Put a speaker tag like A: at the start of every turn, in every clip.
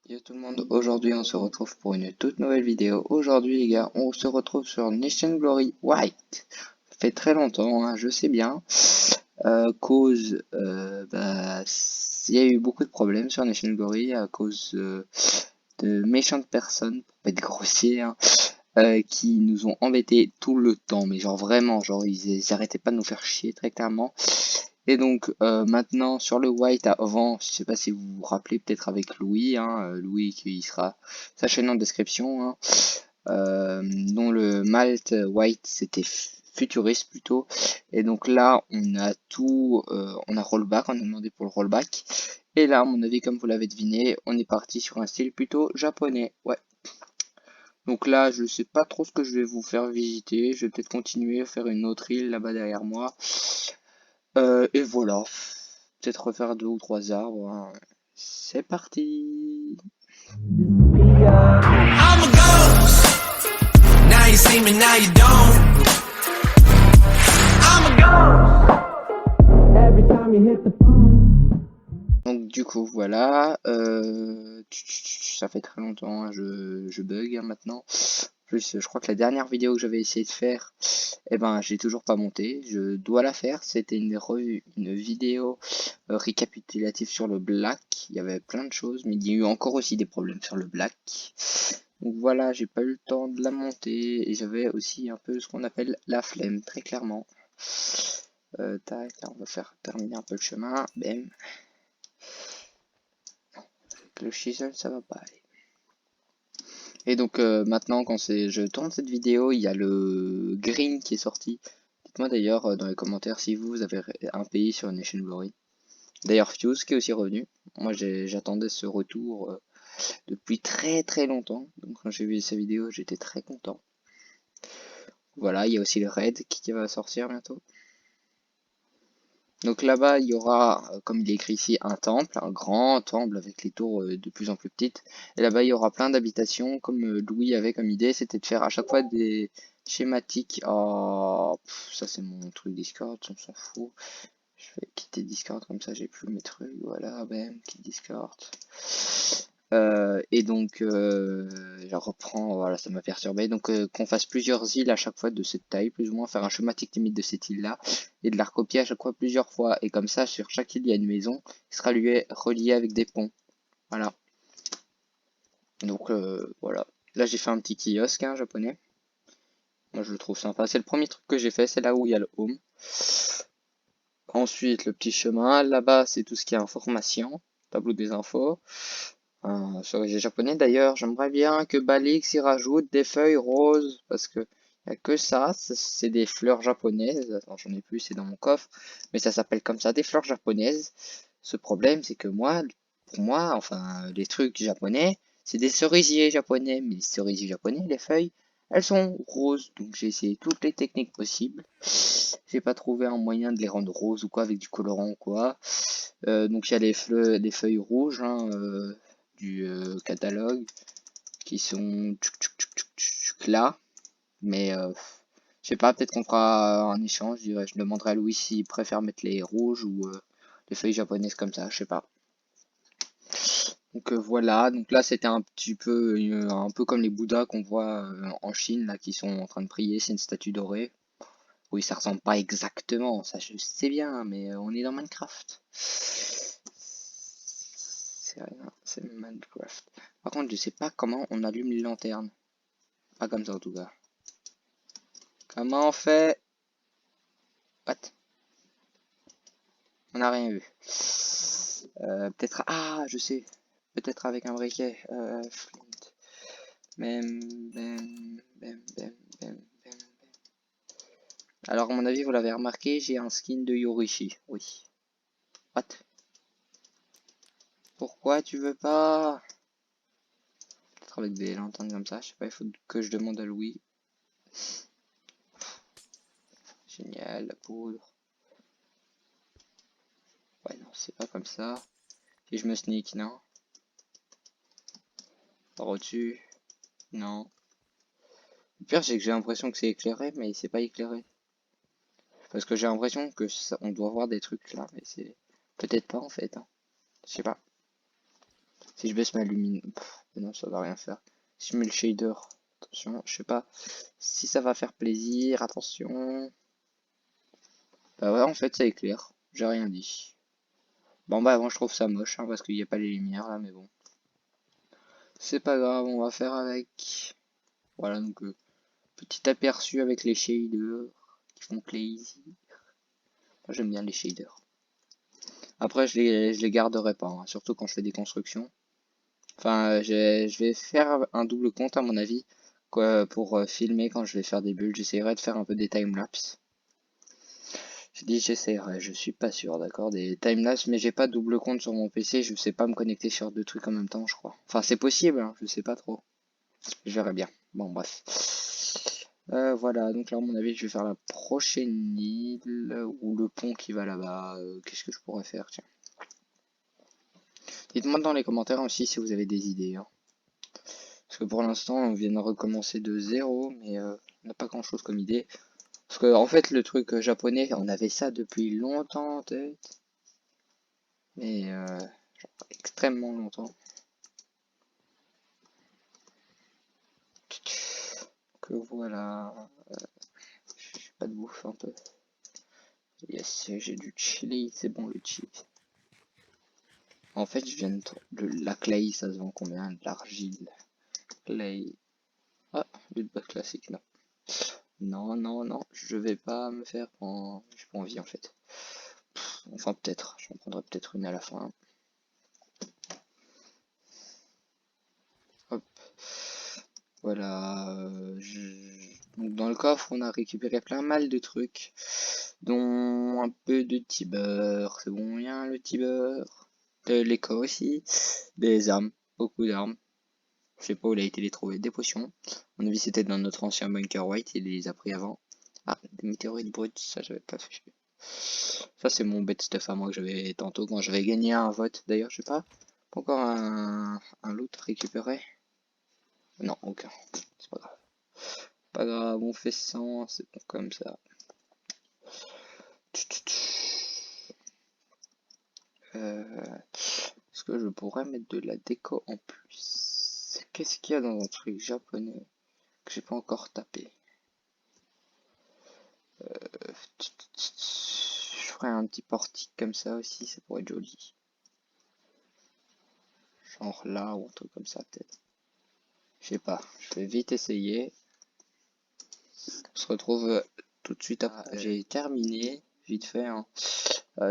A: Yo tout le monde, aujourd'hui on se retrouve pour une toute nouvelle vidéo. Aujourd'hui les gars, on se retrouve sur Nation Glory White. Ça fait très longtemps, hein, je sais bien. Il y a eu beaucoup de problèmes sur Nation Glory à cause de méchantes personnes, pour pas être grossier, hein, qui nous ont embêtés tout le temps. Mais genre vraiment, genre ils arrêtaient pas de nous faire chier très clairement. Et donc maintenant sur le White avant, je sais pas si vous vous rappelez, peut-être avec Louis, hein, Louis qui sera sa chaîne en description, hein, dont le Malt White c'était futuriste plutôt. Et donc là on a tout, on a rollback, on a demandé pour le rollback. Et là à mon avis comme vous l'avez deviné, on est parti sur un style plutôt japonais, ouais. Donc là je sais pas trop ce que je vais vous faire visiter, je vais peut-être continuer à faire une autre île là-bas derrière moi. Et voilà, peut-être refaire 2 ou 3 arbres, hein. C'est parti.
B: I'm a ghost. Now you see me, now you don't. I'm a ghost. Every time you hit the phone.
A: Donc du coup voilà, ça fait très longtemps, hein, je bug hein, maintenant. En plus, je crois que la dernière vidéo que j'avais essayé de faire, eh ben j'ai toujours pas monté. Je dois la faire. C'était une vidéo récapitulative sur le black. Il y avait plein de choses, mais il y a eu encore aussi des problèmes sur le black. Donc voilà, j'ai pas eu le temps de la monter et j'avais aussi un peu ce qu'on appelle la flemme, très clairement. Tac, là on va faire terminer un peu le chemin. Bam. Avec le chisel, ça va pas aller. Et donc maintenant, quand je tourne cette vidéo, il y a le green qui est sorti. Dites-moi d'ailleurs dans les commentaires si vous avez un pays sur Nation Glory. D'ailleurs, Fuse qui est aussi revenu. Moi, j'attendais ce retour depuis très très longtemps. Donc quand j'ai vu sa vidéo, j'étais très content. Voilà, il y a aussi le raid qui va sortir bientôt. Donc là-bas, il y aura, comme il est écrit ici, un temple, un grand temple avec les tours de plus en plus petites. Et là-bas, il y aura plein d'habitations, comme Louis avait comme idée, c'était de faire à chaque fois des schématiques. Oh, ça c'est mon truc Discord, on s'en fout. Je vais quitter Discord comme ça, j'ai plus mes trucs. Voilà, bam, quitte Discord. Et donc, je reprends, voilà, ça m'a perturbé. Donc, qu'on fasse plusieurs îles à chaque fois de cette taille, plus ou moins, faire un schématique limite de cette île-là, et de la recopier à chaque fois plusieurs fois. Et comme ça, sur chaque île, il y a une maison qui sera reliée avec des ponts. Voilà. Donc, voilà. Là, j'ai fait un petit kiosque, hein, japonais. Moi, je le trouve sympa. C'est le premier truc que j'ai fait, c'est là où il y a le home. Ensuite, le petit chemin. Là-bas, c'est tout ce qui est information, tableau des infos. Sur les japonais d'ailleurs, j'aimerais bien que Balix y rajoute des feuilles roses parce que y a que ça, c'est des fleurs japonaises. Attends, j'en ai plus, c'est dans mon coffre, mais ça s'appelle comme ça, des fleurs japonaises. Ce problème, c'est que moi, pour moi, enfin, les trucs japonais, c'est des cerisiers japonais, mais les cerisiers japonais, les feuilles, elles sont roses. Donc j'ai essayé toutes les techniques possibles. J'ai pas trouvé un moyen de les rendre roses ou quoi avec du colorant ou quoi. Donc il y a les feuilles rouges, hein, du catalogue qui sont là, mais je sais pas, peut-être qu'on fera un échange, je demanderai à Louis s'il préfère mettre les rouges ou les feuilles japonaises comme ça, je sais pas. Donc voilà, donc là c'était un peu comme les Bouddhas qu'on voit en Chine là qui sont en train de prier, c'est une statue dorée. Oui, ça ressemble pas exactement, ça je sais bien, mais on est dans Minecraft. C'est rien, c'est Minecraft. Par contre, je sais pas comment on allume les lanternes. Pas comme ça en tout cas. Comment on fait? What? On n'a rien vu. Peut-être. Ah, je sais. Peut-être avec un briquet. Flint. Bam, bam, bam, bam, bam, bam. Alors, à mon avis, vous l'avez remarqué, j'ai un skin de Yorishi. Oui. What? Pourquoi tu veux pas? Peut-être avec des lanternes comme ça. Je sais pas, il faut que je demande à Louis. Génial, la poudre. Ouais, non, c'est pas comme ça. Si je me sneak, non. Par au-dessus, non. Le pire, c'est que j'ai l'impression que c'est éclairé, mais c'est pas éclairé. Parce que j'ai l'impression que on doit voir des trucs là, mais c'est peut-être pas en fait, hein. Je sais pas. Si je baisse ma luminosité, non, ça va rien faire. Si je mets le shader, attention, je sais pas si ça va faire plaisir, attention. Bah ouais, en fait, ça éclaire, j'ai rien dit. Bon bah avant je trouve ça moche, hein, parce qu'il n'y a pas les lumières là, mais bon. C'est pas grave, on va faire avec. Voilà, donc petit aperçu avec les shaders qui font plaisir. Moi j'aime bien les shaders. Après je les garderai pas, hein, surtout quand je fais des constructions. Enfin, je vais faire un double compte à mon avis, quoi, pour filmer quand je vais faire des bulles. J'essaierai de faire un peu des timelapse. J'ai dit j'essaierai, je suis pas sûr, d'accord, des timelapse, mais j'ai pas double compte sur mon PC, je sais pas me connecter sur deux trucs en même temps, je crois. Enfin, c'est possible, hein, je sais pas trop. Je verrai bien. Bon, bref. Voilà, donc là, à mon avis, je vais faire la prochaine île ou le pont qui va là-bas. Qu'est-ce que je pourrais faire, tiens. Dites-moi dans les commentaires aussi si vous avez des idées, hein. Parce que pour l'instant, on vient de recommencer de zéro, mais on n'a pas grand-chose comme idée. Parce que, en fait, le truc japonais, on avait ça depuis longtemps en tête. Mais, genre, extrêmement longtemps. Que voilà. J'ai pas de bouffe un peu. Yes, j'ai du chili, c'est bon le chili. En fait, je viens de la clay, ça se vend combien? De l'argile. Clay. Ah, du bas classique, non. Non, non, non, je vais pas me faire en... J'ai pas envie en fait. Enfin, peut-être, j'en prendrai peut-être une à la fin. Hop. Voilà. Donc, dans le coffre, on a récupéré plein mal de trucs, dont un peu de tibeur. C'est bon, bien le tibeur. De l'écho aussi. Des armes, beaucoup d'armes. Je sais pas où il a été les trouver. Des potions. À mon avis, c'était dans notre ancien bunker white. Il les a pris avant. Ah, des météorites brutes. Ça, j'avais pas fait. Ça, c'est mon bête stuff à moi que j'avais tantôt quand j'avais gagné un vote. D'ailleurs, je sais pas. Encore un loot récupéré. Non, aucun. C'est pas grave. Pas grave, on fait 100. C'est bon comme ça. Est-ce que je pourrais mettre de la déco en plus? Qu'est-ce qu'il y a dans un truc japonais que j'ai pas encore tapé? Je ferais un petit portique comme ça aussi, ça pourrait être joli. Genre là ou un truc comme ça peut-être. Je sais pas, je vais vite essayer. On se retrouve tout de suite après. J'ai terminé, vite fait, hein.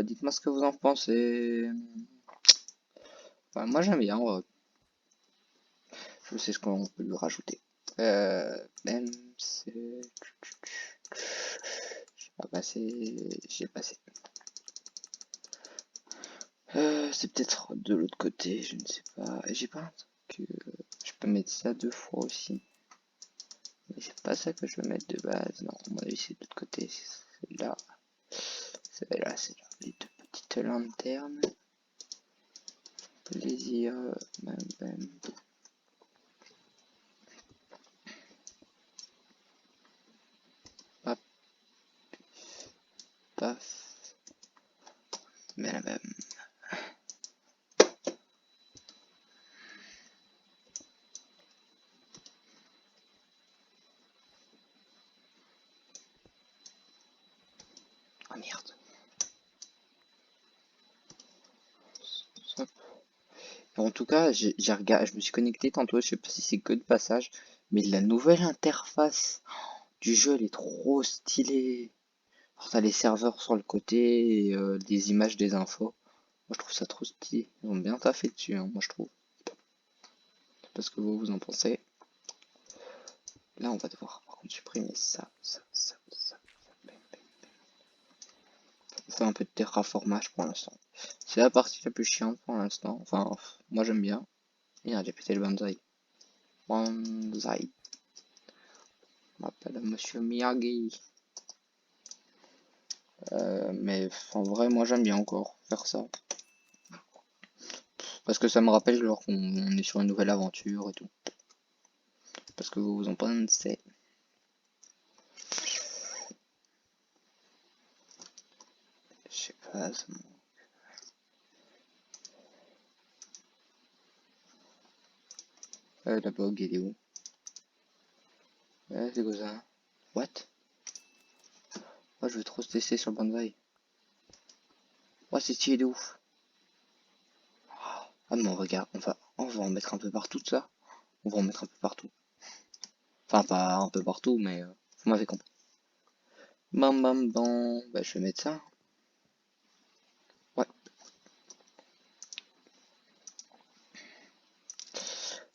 A: Dites-moi ce que vous en pensez. Enfin, moi j'aime bien, ouais. Je sais ce qu'on peut lui rajouter. Même c'est... J'ai pas passé... J'ai passé. C'est peut-être de l'autre côté, je ne sais pas. J'ai pas un truc... Je peux mettre ça deux fois aussi. Mais c'est pas ça que je veux mettre de base. Non, à mon avis c'est de l'autre côté. C'est là. C'est là, c'est là. Les deux petites lanternes. Plaisir. Bam, bam. Hop. Paf. Bam, bam. Oh merde. Hop. En tout cas, j'ai regardé, je me suis connecté tantôt, je sais pas si c'est que de passage, mais la nouvelle interface du jeu, elle est trop stylée. Alors, t'as les serveurs sur le côté et des images, des infos. Moi, je trouve ça trop stylé. Ils ont bien taffé dessus, hein, moi, je trouve. Je sais pas ce que vous en pensez. Là, on va devoir, par contre, supprimer ça. On fait un peu de terraformage pour l'instant. C'est la partie la plus chiante pour l'instant. Enfin, moi, j'aime bien. Merde, j'ai pété le bonsaï. Bonsaï. On m'appelle Monsieur Miyagi. Mais en vrai, moi j'aime bien encore faire ça. Parce que ça me rappelle genre qu'on est sur une nouvelle aventure et tout. Parce que vous en pensez. Je sais pas, ça La bug, elle est où? C'est quoi ça? What? Oh, je veux trop tester sur le bonsaï. Ouais, c'est stylé de ouf. Ah, mais regarde, on va en mettre un peu partout de ça. On va en mettre un peu partout. Enfin, pas un peu partout, mais vous m'avez compris. Bam bam bam. Bah, je vais mettre ça. Ouais.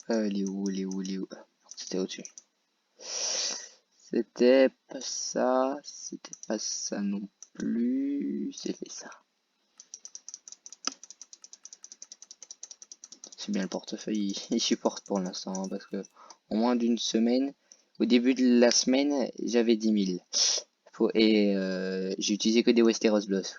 A: Il est où, il est où, il est où? C'était au-dessus. C'était pas ça. C'était pas ça non plus. C'était ça. C'est bien le portefeuille, il supporte pour l'instant, hein, parce que en moins d'une semaine, au début de la semaine, j'avais 10 000. Et j'ai utilisé que des Westeros Blocks.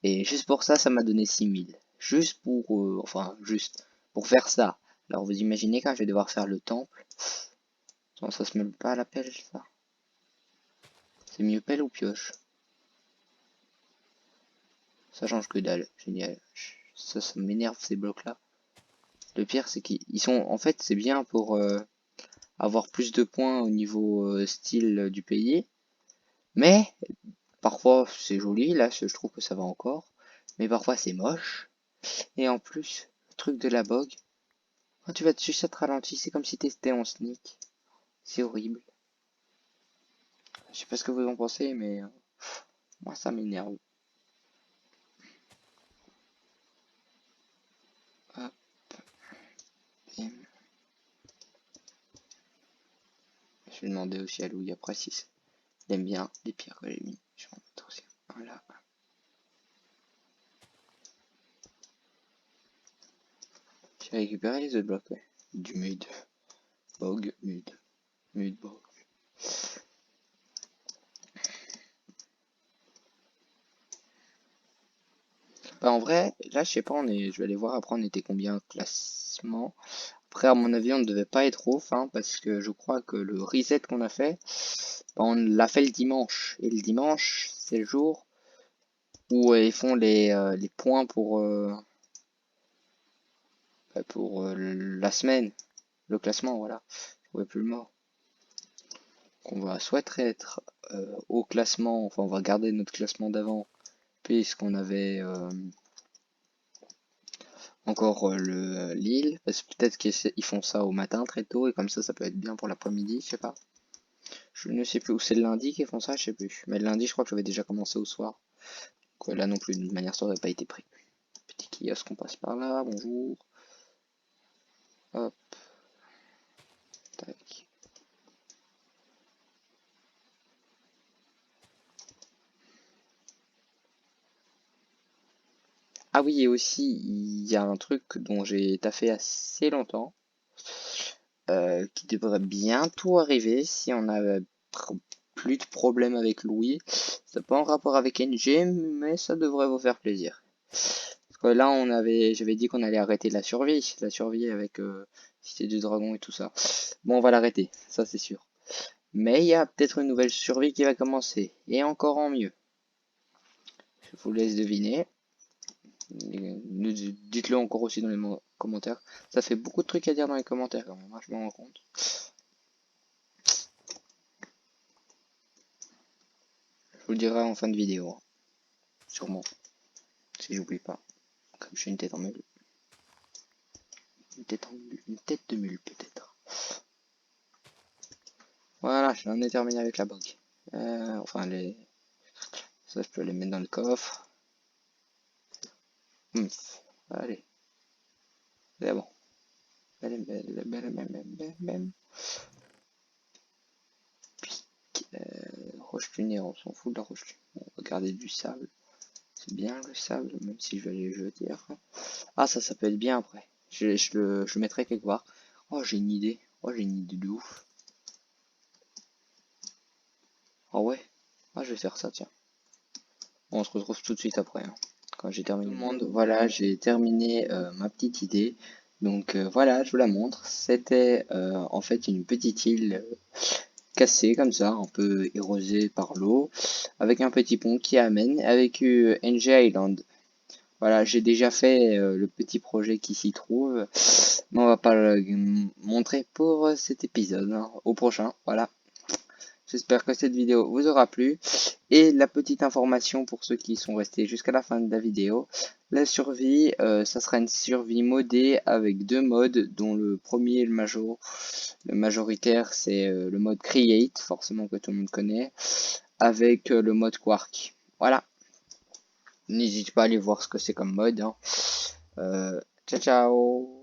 A: Et juste pour ça, ça m'a donné 6 000. Juste pour, enfin, juste pour faire ça. Alors vous imaginez quand je vais devoir faire le temple. Attends, ça se met pas à la pelle, ça. C'est mieux pelle ou pioche? Ça change que dalle, génial. Ça m'énerve ces blocs-là. Le pire, c'est qu'ils sont, en fait, c'est bien pour avoir plus de points au niveau style du pays. Mais parfois c'est joli, là je trouve que ça va encore. Mais parfois c'est moche. Et en plus, le truc de la bog, quand tu vas dessus ça te ralentit, c'est comme si t'étais en sneak. C'est horrible. Je sais pas ce que vous en pensez, mais moi ça m'énerve. Hop, bim. Je vais demander aussi à Louis après si il aime bien les pierres que j'ai mis. Je vais en mettre aussi un là. J'ai récupéré les autres blocs, ouais. Du mud. Bog, mud. Mud, bog. Bah en vrai, là je sais pas, je vais aller voir après on était combien classement. Après à mon avis on ne devait pas être ouf, hein, parce que je crois que le reset qu'on a fait, bah, on l'a fait le dimanche. Et le dimanche, c'est le jour où ils font les points pour la semaine, le classement, voilà. Je trouvais plus le mot. On va soit être au classement, enfin on va garder notre classement d'avant, puisqu'on avait encore l'île, parce que peut-être qu'ils font ça au matin très tôt, et comme ça peut être bien pour l'après-midi, je sais pas. Je ne sais plus où c'est le lundi qu'ils font ça, je sais plus. Mais le lundi, je crois que j'avais déjà commencé au soir. Donc là non plus, de manière, ça aurait pas été pris. Petit kiosque, on passe par là, bonjour. Hop, tac. Ah oui, et aussi, il y a un truc dont j'ai taffé assez longtemps, qui devrait bientôt arriver si on a plus de problèmes avec Louis. C'est pas en rapport avec NG, mais ça devrait vous faire plaisir. Parce que là, j'avais dit qu'on allait arrêter la survie avec Cité du Dragon et tout ça. Bon, on va l'arrêter, ça c'est sûr. Mais il y a peut-être une nouvelle survie qui va commencer, et encore en mieux. Je vous laisse deviner. Dites-le encore aussi dans les commentaires. Ça fait beaucoup de trucs à dire dans les commentaires quand même, moi je m'en rends compte. Je vous le dirai en fin de vidéo, hein. Sûrement, si j'oublie pas. Comme je suis une tête en mule. Une tête de mule peut-être. Voilà, j'en ai terminé avec la banque. Enfin, ça je peux les mettre dans le coffre. Allez, c'est bon. Roche lunaire, on s'en fout de la roche lunaire. On va garder du sable. C'est bien le sable, même si je vais aller le jeter après. Ah, ça peut être bien après. Je le mettrai quelque part. Oh, j'ai une idée. Oh, j'ai une idée de ouf. Ah ouais. Ah, je vais faire ça, tiens. Bon, on se retrouve tout de suite après, hein, quand j'ai terminé. Tout le monde, voilà, j'ai terminé ma petite idée. Donc voilà, je vous la montre. C'était en fait une petite île cassée comme ça, un peu érosée par l'eau, avec un petit pont qui amène avec NG Island. Voilà, j'ai déjà fait le petit projet qui s'y trouve, mais on va pas le montrer pour cet épisode, hein. Au prochain, voilà. J'espère que cette vidéo vous aura plu. Et la petite information pour ceux qui sont restés jusqu'à la fin de la vidéo, la survie, ça sera une survie modée avec deux modes, dont le premier, le majoritaire, c'est le mode Create, forcément que tout le monde connaît, avec le mode Quark. Voilà, n'hésite pas à aller voir ce que c'est comme mode, hein. Ciao ciao.